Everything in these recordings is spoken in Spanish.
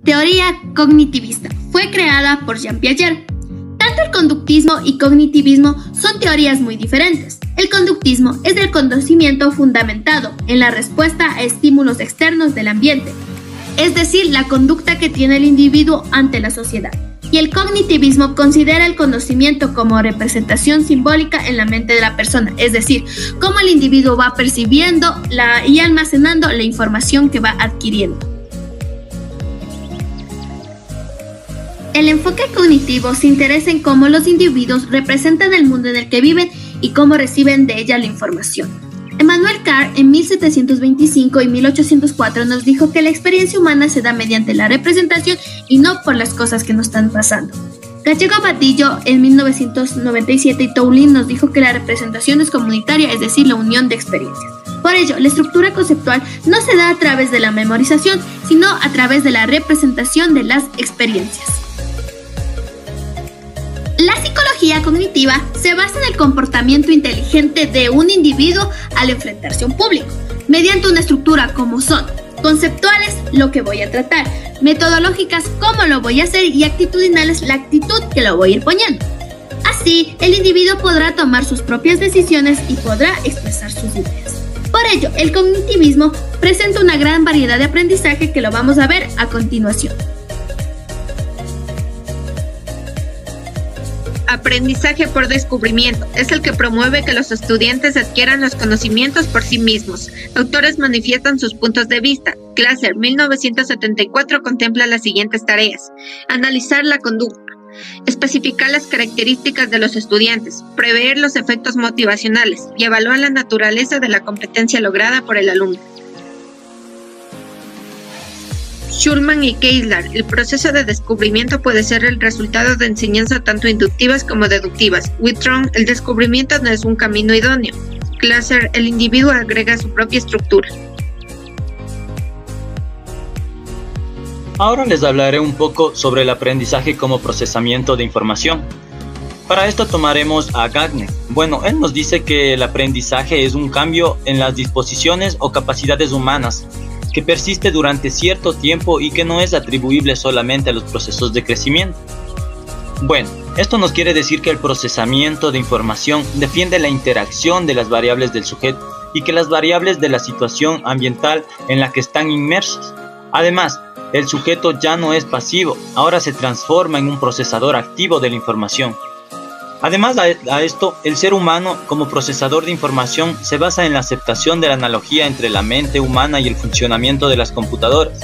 Teoría cognitivista. Fue creada por Jean Piaget. Tanto el conductismo y cognitivismo son teorías muy diferentes. El conductismo es el conocimiento fundamentado en la respuesta a estímulos externos del ambiente, es decir, la conducta que tiene el individuo ante la sociedad. Y el cognitivismo considera el conocimiento como representación simbólica en la mente de la persona, es decir, cómo el individuo va percibiendo y almacenando la información que va adquiriendo. El enfoque cognitivo se interesa en cómo los individuos representan el mundo en el que viven y cómo reciben de ella la información. Emmanuel Kant en 1725 y 1804 nos dijo que la experiencia humana se da mediante la representación y no por las cosas que nos están pasando. Gallego Badillo en 1997 y Toulin nos dijo que la representación es comunitaria, es decir, la unión de experiencias. Por ello, la estructura conceptual no se da a través de la memorización, sino a través de la representación de las experiencias. La psicología cognitiva se basa en el comportamiento inteligente de un individuo al enfrentarse a un público, mediante una estructura como son conceptuales, lo que voy a tratar, metodológicas, cómo lo voy a hacer, y actitudinales, la actitud que lo voy a ir poniendo. Así, el individuo podrá tomar sus propias decisiones y podrá expresar sus ideas. Por ello, el cognitivismo presenta una gran variedad de aprendizaje que lo vamos a ver a continuación. Aprendizaje por descubrimiento es el que promueve que los estudiantes adquieran los conocimientos por sí mismos. Autores manifiestan sus puntos de vista. Glasser, 1974, contempla las siguientes tareas: analizar la conducta, especificar las características de los estudiantes, prever los efectos motivacionales y evaluar la naturaleza de la competencia lograda por el alumno. Schulman y Keysler, el proceso de descubrimiento puede ser el resultado de enseñanzas tanto inductivas como deductivas. Whitron, el descubrimiento no es un camino idóneo. Glasser, el individuo agrega su propia estructura. Ahora les hablaré un poco sobre el aprendizaje como procesamiento de información. Para esto tomaremos a Gagné. Bueno, él nos dice que el aprendizaje es un cambio en las disposiciones o capacidades humanas que persiste durante cierto tiempo y que no es atribuible solamente a los procesos de crecimiento. Bueno, esto nos quiere decir que el procesamiento de información defiende la interacción de las variables del sujeto y que las variables de la situación ambiental en la que están inmersos. Además, el sujeto ya no es pasivo, ahora se transforma en un procesador activo de la información. Además a esto, el ser humano como procesador de información se basa en la aceptación de la analogía entre la mente humana y el funcionamiento de las computadoras.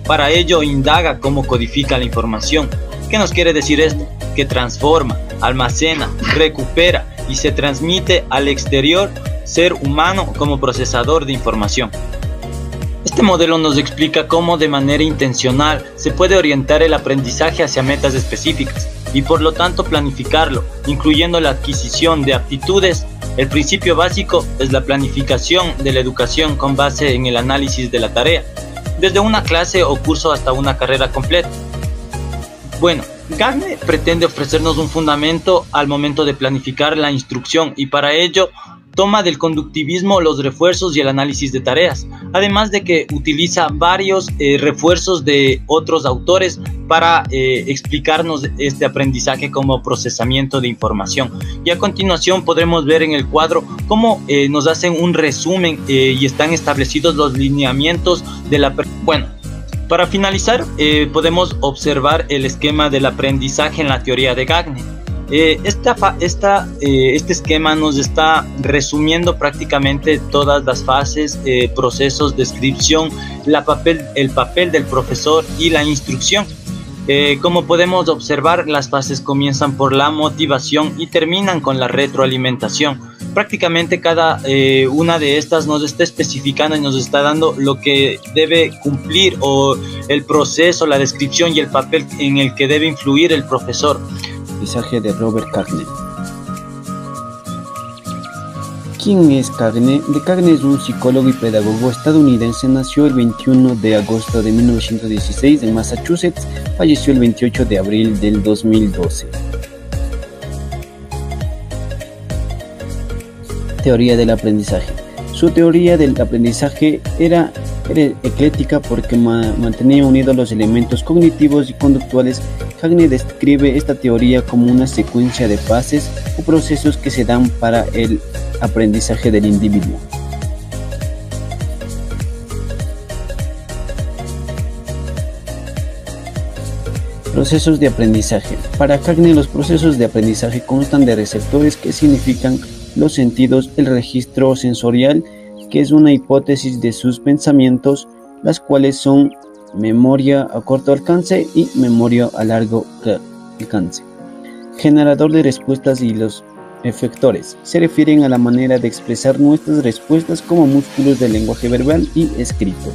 Para ello indaga cómo codifica la información. ¿Qué nos quiere decir esto? Que transforma, almacena, recupera y se transmite al exterior ser humano como procesador de información. Este modelo nos explica cómo de manera intencional se puede orientar el aprendizaje hacia metas específicas y por lo tanto planificarlo, incluyendo la adquisición de aptitudes. El principio básico es la planificación de la educación con base en el análisis de la tarea, desde una clase o curso hasta una carrera completa. Bueno, Gagné pretende ofrecernos un fundamento al momento de planificar la instrucción y para ello toma del conductivismo los refuerzos y el análisis de tareas, además de que utiliza varios refuerzos de otros autores para explicarnos este aprendizaje como procesamiento de información. Y a continuación podremos ver en el cuadro cómo nos hacen un resumen y están establecidos los lineamientos de la... Bueno, para finalizar podemos observar el esquema del aprendizaje en la teoría de Gagné. Este esquema nos está resumiendo prácticamente todas las fases, procesos, descripción, el papel del profesor y la instrucción. Como podemos observar, las fases comienzan por la motivación y terminan con la retroalimentación. Prácticamente cada una de estas nos está especificando y nos está dando lo que debe cumplir o el proceso, la descripción y el papel en el que debe influir el profesor. Aprendizaje de Robert Gagné. ¿Quién es Gagné? Gagné es un psicólogo y pedagogo estadounidense. Nació el 21 de agosto de 1916 en Massachusetts. Falleció el 28 de abril del 2012. Teoría del aprendizaje. Su teoría del aprendizaje era Era ecléctica porque mantenía unidos los elementos cognitivos y conductuales. Gagne describe esta teoría como una secuencia de fases o procesos que se dan para el aprendizaje del individuo. Procesos de aprendizaje. Para Gagne, los procesos de aprendizaje constan de receptores que significan los sentidos, el registro sensorial, que es una hipótesis de sus pensamientos, las cuales son memoria a corto alcance y memoria a largo alcance. Generador de respuestas y los efectores se refieren a la manera de expresar nuestras respuestas como músculos del lenguaje verbal y escrito.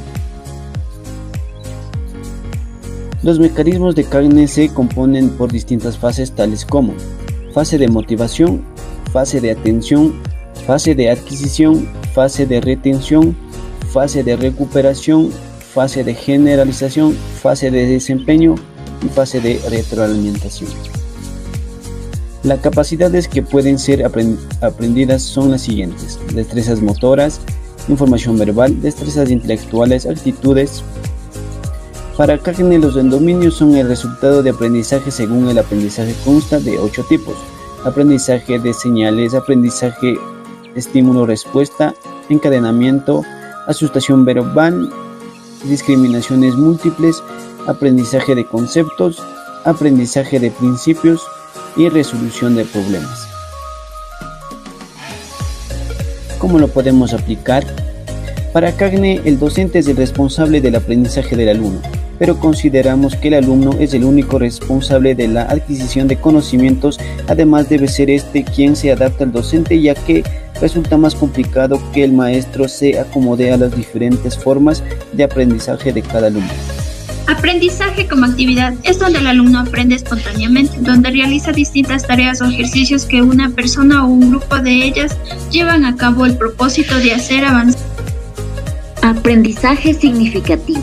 Los mecanismos de Gagne se componen por distintas fases tales como fase de motivación, fase de atención, fase de adquisición, fase de retención, fase de recuperación, fase de generalización, fase de desempeño y fase de retroalimentación. Las capacidades que pueden ser aprendidas son las siguientes: destrezas motoras, información verbal, destrezas intelectuales, actitudes. Para Gagne, los dominios son el resultado de aprendizaje. Según el aprendizaje consta de 8 tipos: aprendizaje de señales, aprendizaje estímulo-respuesta, encadenamiento, asustación verbal, discriminaciones múltiples, aprendizaje de conceptos, aprendizaje de principios y resolución de problemas. ¿Cómo lo podemos aplicar? Para Gagne, el docente es el responsable del aprendizaje del alumno, pero consideramos que el alumno es el único responsable de la adquisición de conocimientos. Además, debe ser quien se adapta al docente, ya que resulta más complicado que el maestro se acomode a las diferentes formas de aprendizaje de cada alumno. Aprendizaje como actividad es donde el alumno aprende espontáneamente, donde realiza distintas tareas o ejercicios que una persona o un grupo de ellas llevan a cabo el propósito de hacer avanzar. Aprendizaje significativo.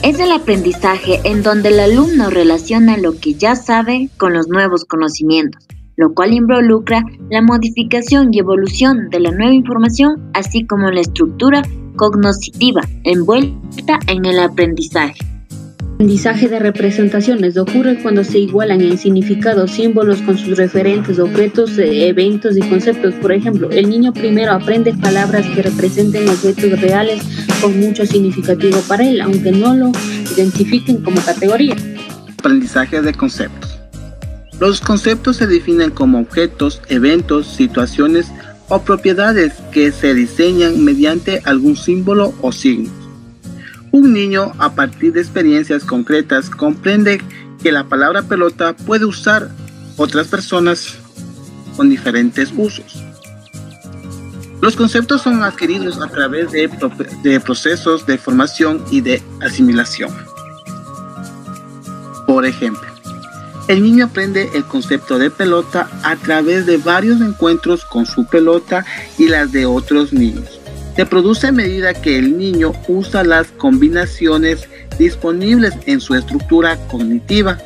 Es el aprendizaje en donde el alumno relaciona lo que ya sabe con los nuevos conocimientos, lo cual involucra la modificación y evolución de la nueva información, así como la estructura cognitiva envuelta en el aprendizaje. Aprendizaje de representaciones ocurre cuando se igualan en significado símbolos con sus referentes, objetos, eventos y conceptos. Por ejemplo, el niño primero aprende palabras que representen objetos reales con mucho significativo para él, aunque no lo identifiquen como categoría. Aprendizaje de conceptos. Los conceptos se definen como objetos, eventos, situaciones o propiedades que se diseñan mediante algún símbolo o signo. Un niño, a partir de experiencias concretas, comprende que la palabra pelota puede usar otras personas con diferentes usos. Los conceptos son adquiridos a través de procesos de formación y de asimilación. Por ejemplo, el niño aprende el concepto de pelota a través de varios encuentros con su pelota y las de otros niños. Se produce a medida que el niño usa las combinaciones disponibles en su estructura cognitiva.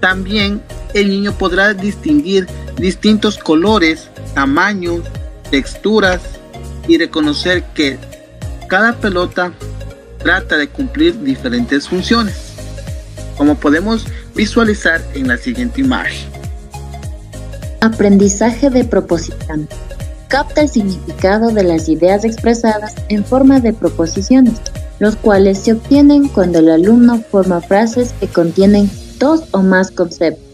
También el niño podrá distinguir distintos colores, tamaños, texturas y reconocer que cada pelota trata de cumplir diferentes funciones, como podemos visualizar en la siguiente imagen. Aprendizaje de proposición. Capta el significado de las ideas expresadas en forma de proposiciones, los cuales se obtienen cuando el alumno forma frases que contienen 2 o más conceptos.